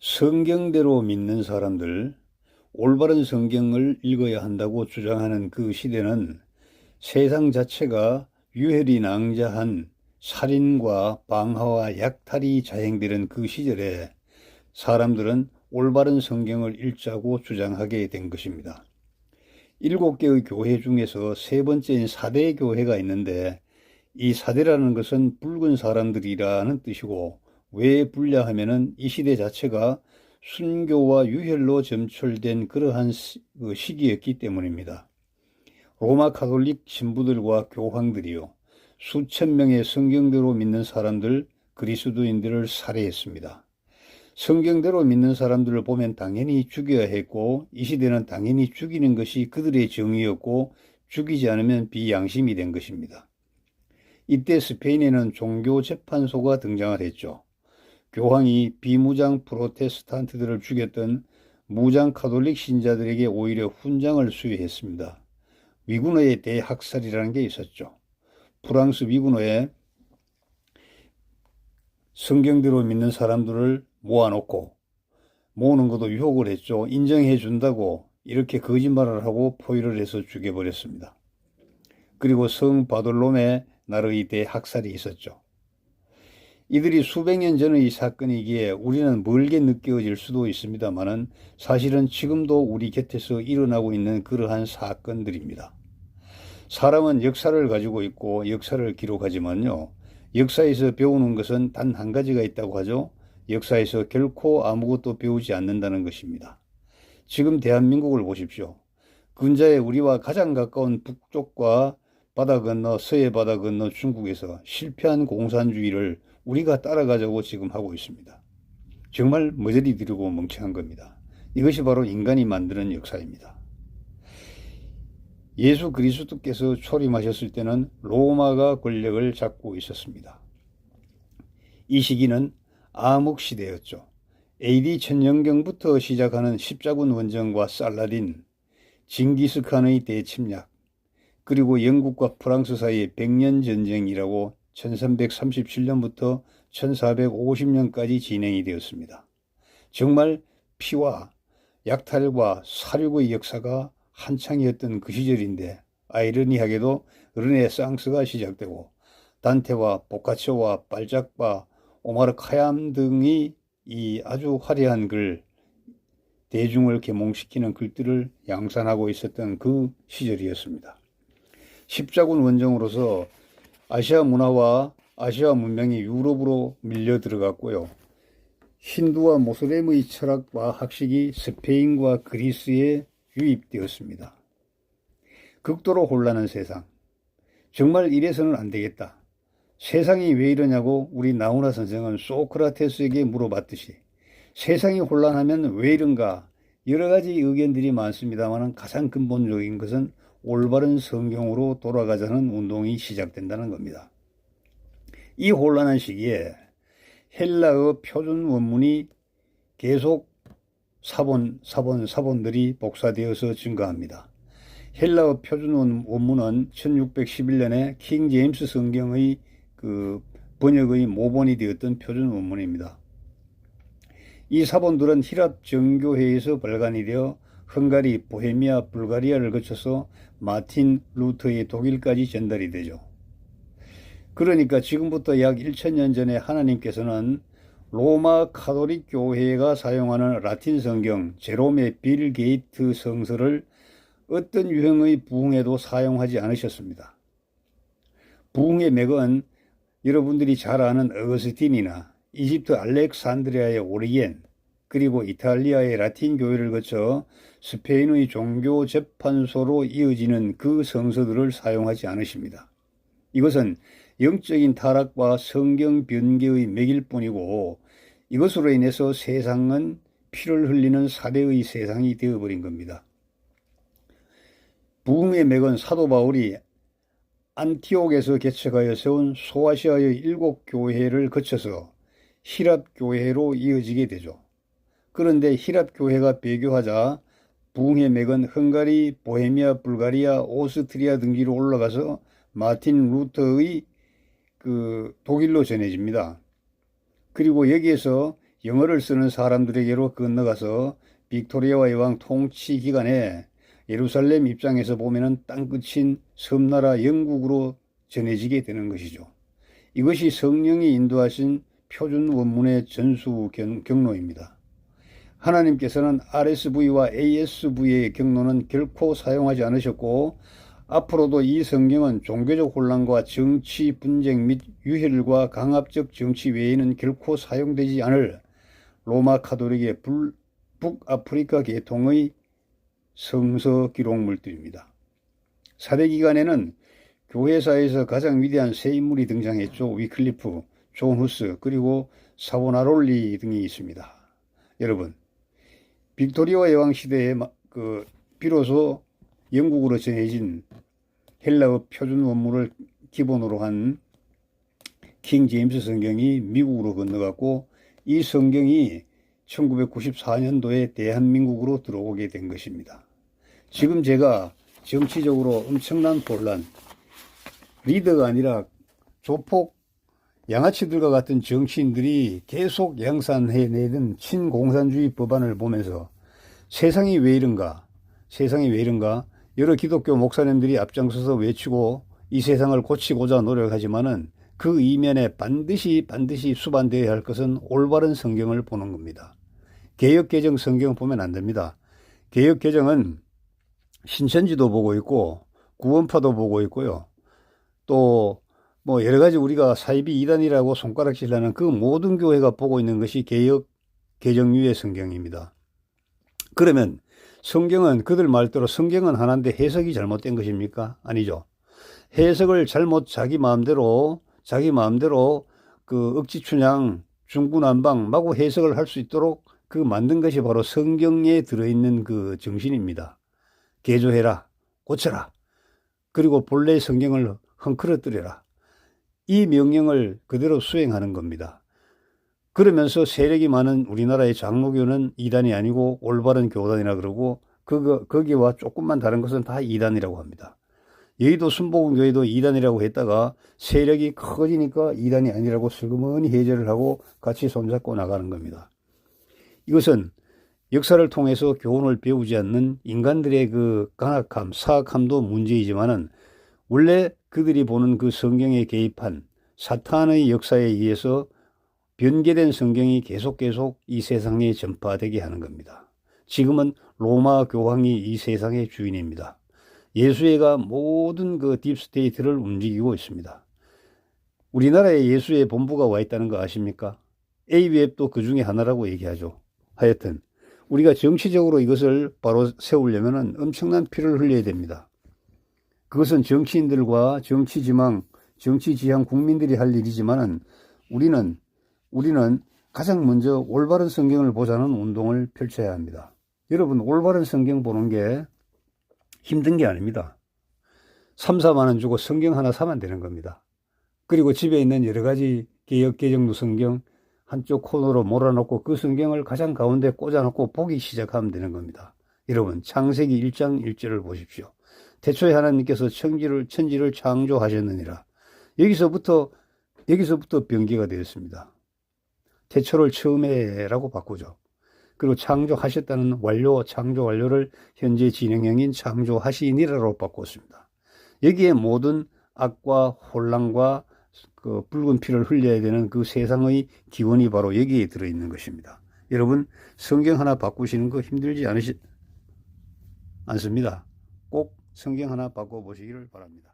성경대로 믿는 사람들, 올바른 성경을 읽어야 한다고 주장하는 그 시대는 세상 자체가 유혈이 낭자한 살인과 방화와 약탈이 자행되는 그 시절에 사람들은 올바른 성경을 읽자고 주장하게 된 것입니다. 7개의 교회 중에서 세 번째인 사대 교회가 있는데, 이 사대라는 것은 붉은 사람들이라는 뜻이고, 왜 붉냐 하면은 이 시대 자체가 순교와 유혈로 점철된 그러한 시기였기 때문입니다. 로마 가톨릭 신부들과 교황들이요, 수천 명의 성경대로 믿는 사람들, 그리스도인들을 살해했습니다. 성경대로 믿는 사람들을 보면 당연히 죽여야 했고, 이 시대는 당연히 죽이는 것이 그들의 정의였고, 죽이지 않으면 비양심이 된 것입니다. 이때 스페인에는 종교재판소가 등장을 했죠. 교황이 비무장 프로테스탄트들을 죽였던 무장 가톨릭 신자들에게 오히려 훈장을 수여했습니다. 위군어의 대학살이라는 게 있었죠. 프랑스 위군어에 성경대로 믿는 사람들을 모아놓고, 모으는 것도 유혹을 했죠. 인정해 준다고 이렇게 거짓말을 하고 포위를 해서 죽여버렸습니다. 그리고 성 바돌롬의 나르의 대학살이 있었죠. 이들이 수백 년 전의 사건이기에 우리는 멀게 느껴질 수도 있습니다만은 사실은 지금도 우리 곁에서 일어나고 있는 그러한 사건들입니다. 사람은 역사를 가지고 있고 역사를 기록하지만요, 역사에서 배우는 것은 단 한 가지가 있다고 하죠. 역사에서 결코 아무것도 배우지 않는다는 것입니다. 지금 대한민국을 보십시오. 근자에 우리와 가장 가까운 북쪽과 바다 건너 서해 바다 건너 중국에서 실패한 공산주의를 우리가 따라가자고 지금 하고 있습니다. 정말 머저리 들이고 멍청한 겁니다. 이것이 바로 인간이 만드는 역사입니다. 예수 그리스도께서 초림하셨을 때는 로마가 권력을 잡고 있었습니다. 이 시기는 암흑시대였죠. AD 1000년경부터 시작하는 십자군 원정과 살라딘, 징기스칸의 대침략, 그리고 영국과 프랑스 사이의 100년 전쟁이라고 1337년부터 1450년까지 진행이 되었습니다. 정말 피와 약탈과 살육의 역사가 한창이었던 그 시절인데, 아이러니하게도 르네상스가 시작되고 단테와 보카초와 발자크와 오마르 카얌 등이 이 아주 화려한 글, 대중을 계몽시키는 글들을 양산하고 있었던 그 시절이었습니다. 십자군 원정으로서 아시아 문화와 아시아 문명이 유럽으로 밀려 들어갔고요. 힌두와 모슬렘의 철학과 학식이 스페인과 그리스에 유입되었습니다. 극도로 혼란한 세상. 정말 이래서는 안 되겠다. 세상이 왜 이러냐고 우리 나훈아 선생은 소크라테스에게 물어봤듯이, 세상이 혼란하면 왜 이런가? 여러 가지 의견들이 많습니다만 가장 근본적인 것은 올바른 성경으로 돌아가자는 운동이 시작된다는 겁니다. 이 혼란한 시기에 헬라어 표준 원문이 계속 사본들이 복사되어서 증가합니다. 헬라어 표준 원문은 1611년에 킹 제임스 성경의 번역의 모본이 되었던 표준 원문입니다. 이 사본들은 히랍 정교회에서 발간이 되어 헝가리, 보헤미아, 불가리아를 거쳐서 마틴 루터의 독일까지 전달이 되죠. 그러니까 지금부터 약 1000년 전에 하나님께서는 로마 가톨릭 교회가 사용하는 라틴 성경 제롬의 빌 게이트 성서를 어떤 유형의 부흥에도 사용하지 않으셨습니다. 부흥의 맥은 여러분들이 잘 아는 어거스틴이나 이집트 알렉산드리아의 오리겐, 그리고 이탈리아의 라틴 교회를 거쳐 스페인의 종교 재판소로 이어지는 그 성서들을 사용하지 않으십니다. 이것은 영적인 타락과 성경 변개의 맥일 뿐이고, 이것으로 인해서 세상은 피를 흘리는 사대의 세상이 되어버린 겁니다. 부흥의 맥은 사도 바울이 안티옥에서 개척하여 세운 소아시아의 7교회를 거쳐서 히랍교회로 이어지게 되죠. 그런데 히랍교회가 배교하자 부흥의 맥은 헝가리, 보헤미아, 불가리아, 오스트리아 등지로 올라가서 마틴 루터의 독일로 전해집니다. 그리고 여기에서 영어를 쓰는 사람들에게로 건너가서 빅토리아와 여왕 통치 기간에 예루살렘 입장에서 보면은 땅끝인 섬나라 영국으로 전해지게 되는 것이죠. 이것이 성령이 인도하신 표준 원문의 전수 경로입니다. 하나님께서는 RSV와 ASV의 경로는 결코 사용하지 않으셨고 앞으로도 이 성경은 종교적 혼란과 정치 분쟁 및 유혈과 강압적 정치 외에는 결코 사용되지 않을 로마 카톨릭의 북아프리카 계통의 성서 기록물들입니다. 사대 기간에는 교회사에서 가장 위대한 세 인물이 등장했죠. 위클리프, 존 후스, 그리고 사보나롤리 등이 있습니다. 여러분, 빅토리아 여왕 시대에 비로소 영국으로 전해진 헬라어 표준 원문을 기본으로 한 킹 제임스 성경이 미국으로 건너갔고 이 성경이 1994년도에 대한민국으로 들어오게 된 것입니다. 지금 제가 정치적으로 엄청난 혼란, 리더가 아니라 조폭 양아치들과 같은 정치인들이 계속 양산해내던 친공산주의 법안을 보면서 세상이 왜 이런가, 세상이 왜 이런가, 여러 기독교 목사님들이 앞장서서 외치고 이 세상을 고치고자 노력하지만은 그 이면에 반드시 수반되어야 할 것은 올바른 성경을 보는 겁니다. 개역개정 성경 보면 안 됩니다. 개역개정은 신천지도 보고 있고 구원파도 보고 있고요. 또 뭐 여러 가지 우리가 사이비 이단이라고 손가락질하는 그 모든 교회가 보고 있는 것이 개역개정류의 성경입니다. 그러면 성경은 그들 말대로 성경은 하나인데 해석이 잘못된 것입니까? 아니죠. 해석을 잘못 자기 마음대로 그 억지춘향 중구난방 마구 해석을 할 수 있도록 그 만든 것이 바로 성경에 들어있는 그 정신입니다. 개조해라, 고쳐라, 그리고 본래 성경을 헝클어뜨려라. 이 명령을 그대로 수행하는 겁니다. 그러면서 세력이 많은 우리나라의 장로교는 이단이 아니고 올바른 교단이라 그러고 거기와 조금만 다른 것은 다 이단이라고 합니다. 여의도 순복음교회도 이단이라고 했다가 세력이 커지니까 이단이 아니라고 슬그머니 해제를 하고 같이 손잡고 나가는 겁니다. 이것은 역사를 통해서 교훈을 배우지 않는 인간들의 그 간악함, 사악함도 문제이지만은 원래 그들이 보는 그 성경에 개입한 사탄의 역사에 의해서 변개된 성경이 계속 이 세상에 전파되게 하는 겁니다. 지금은 로마 교황이 이 세상의 주인입니다. 예수회가 모든 그 딥스테이트를 움직이고 있습니다. 우리나라에 예수회 본부가 와 있다는 거 아십니까? ABF도 그 중에 하나라고 얘기하죠. 하여튼 우리가 정치적으로 이것을 바로 세우려면 엄청난 피를 흘려야 됩니다. 그것은 정치인들과 정치지향 국민들이 할 일이지만은 우리는 가장 먼저 올바른 성경을 보자는 운동을 펼쳐야 합니다. 여러분, 올바른 성경 보는 게 힘든 게 아닙니다. 3, 4만 원 주고 성경 하나 사면 되는 겁니다. 그리고 집에 있는 여러 가지 개역개정도 성경 한쪽 코너로 몰아놓고 그 성경을 가장 가운데 꽂아놓고 보기 시작하면 되는 겁니다. 여러분, 창세기 1장 1절을 보십시오. 태초에 하나님께서 천지를 창조하셨느니라. 여기서부터 변기가 되었습니다. 태초를 처음에라고 바꾸죠. 그리고 창조하셨다는 창조 완료를 현재 진행형인 창조하시니라로 바꿨습니다. 여기에 모든 악과 혼란과 그 붉은 피를 흘려야 되는 그 세상의 기원이 바로 여기에 들어있는 것입니다. 여러분, 성경 하나 바꾸시는 거 힘들지 않습니다. 꼭 성경 하나 바꿔보시기를 바랍니다.